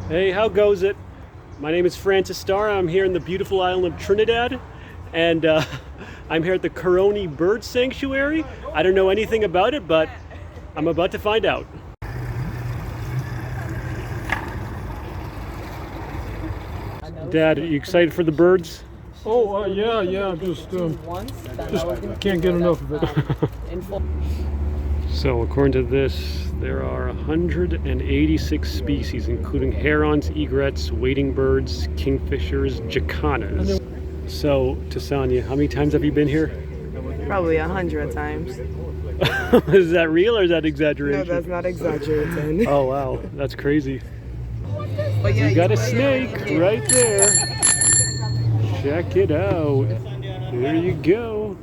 Hey, how goes it? My name is Francis Starr. I'm here in the beautiful island of Trinidad, and I'm here at the Caroni Bird Sanctuary. I don't know anything about it, but I'm about to find out. Dad, are you excited for the birds? Oh, yeah. Just can't get enough of it. So according to this, there are 186 species, including herons, egrets, wading birds, kingfishers, jacanas. So, Tasanya, how many times have you been here? Probably 100 times. Is that real or is that exaggeration? No, that's not exaggerating. Oh wow, that's crazy. But yeah, You got a snake right there. Check it out. There you go.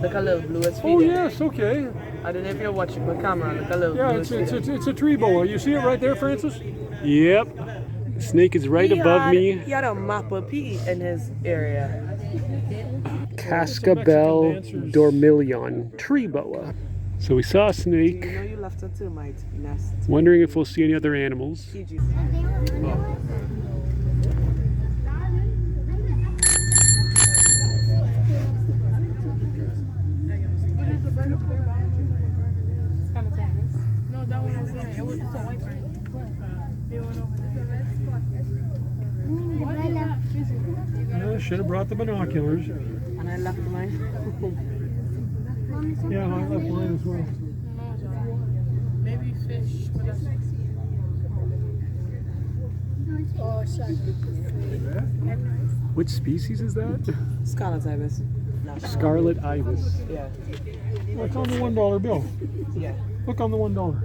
Look how little blue is feeding. Oh, yes, okay. I don't know if you're watching the camera. Look how little Yeah, blue it's is feeding. a tree boa. You see it right there, Francis? Yep. The snake is right above me. He had a mappa pea in his area. Cascabel dormilion, tree boa. So we saw a snake. You know you left a termite nest. Wondering if we'll see any other animals. I should have brought the binoculars. And I left mine. Yeah, I left mine as well. Maybe fish. Which species is that? Scarlet ibis. Scarlet ibis. Yeah. It's on the $1 bill. Yeah. Look on the $1.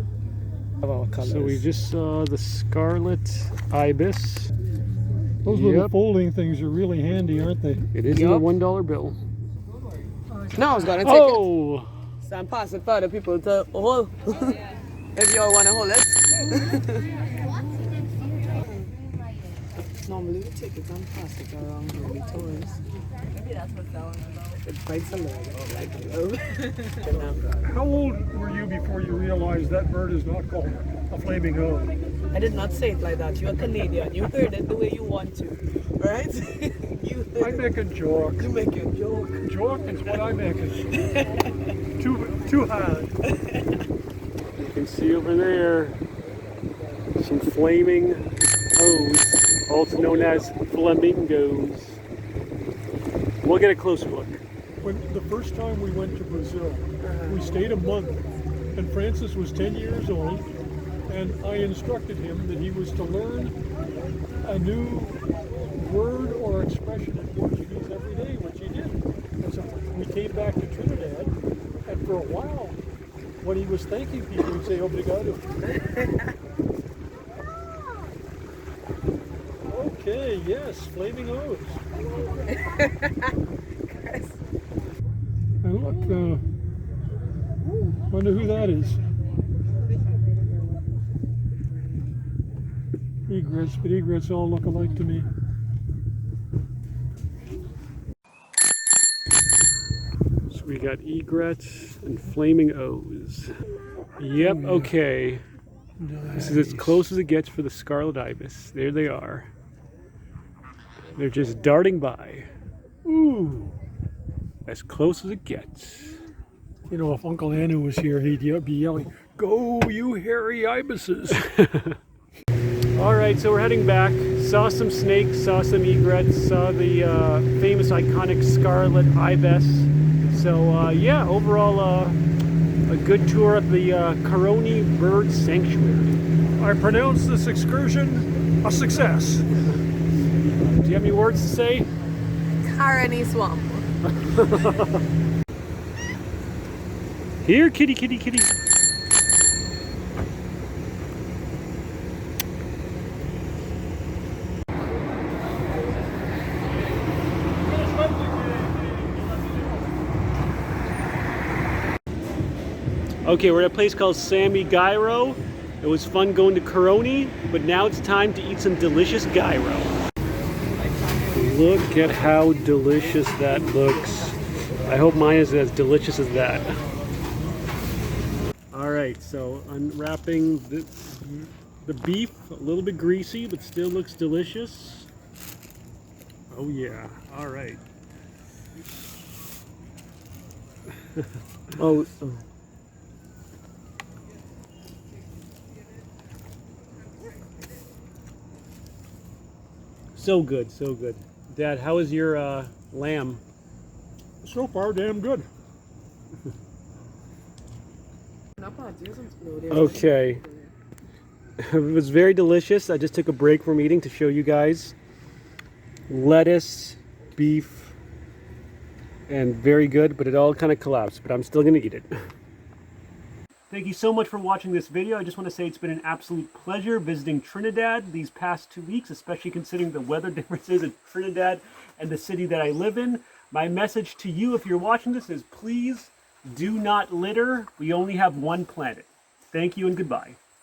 Of all colors. So we just saw the scarlet ibis. Those little folding things are really handy, aren't they? It is in the $1 bill. No, I was gonna take it. So I'm passing for the people to hold. If you all wanna hold it. Normally we take it and pass it around really toys. Maybe that's what that one about. It bites a little. How old were you before you realized that bird is not called a flaming O? I did not say it like that. You're Canadian. You heard it the way you want to. Right? I make a joke. You make a joke. Joke is what I make it. Too hard. You can see over there some flaming O's, also known as flamingos. We'll get a closer look. When the first time we went to Brazil, we stayed a month, and Francis was 10 years old, and I instructed him that he was to learn a new word or expression in Portuguese every day, which he did. And so we came back to Trinidad, and for a while, when he was thanking people, he'd say, "Obrigado." Okay, yes, flaming O's. And look, wonder who that is. Egrets, but egrets all look alike to me. So we got egrets and flaming O's. Yep, okay. This is as close as it gets for the scarlet ibis. There they are. They're just darting by. Ooh. As close as it gets. You know, if Uncle Anu was here, he'd be yelling, "Go, you hairy ibises!" All right, so we're heading back. Saw some snakes, saw some egrets, saw the famous iconic scarlet ibis. So yeah, overall a good tour of the Caroni Bird Sanctuary. I pronounce this excursion a success. Do you have any words to say? Caroni swamp. Here, kitty, kitty, kitty. Okay, we're at a place called Sammy Gyro. It was fun going to Caroni, but now it's time to eat some delicious gyro. Look at how delicious that looks. I hope mine is as delicious as that. All right. right, so unwrapping the beef, a little bit greasy, but still looks delicious. Oh yeah, all right. Oh. So good, so good. Dad, how is your lamb? So far, damn good. Okay. It was very delicious. I just took a break from eating to show you guys. Lettuce, beef, and very good, but it all kind of collapsed, but I'm still going to eat it. Thank you so much for watching this video. I just want to say it's been an absolute pleasure visiting Trinidad these past 2 weeks, especially considering the weather differences in Trinidad and the city that I live in. My message to you, if you're watching this, is please do not litter. We only have one planet. Thank you and goodbye.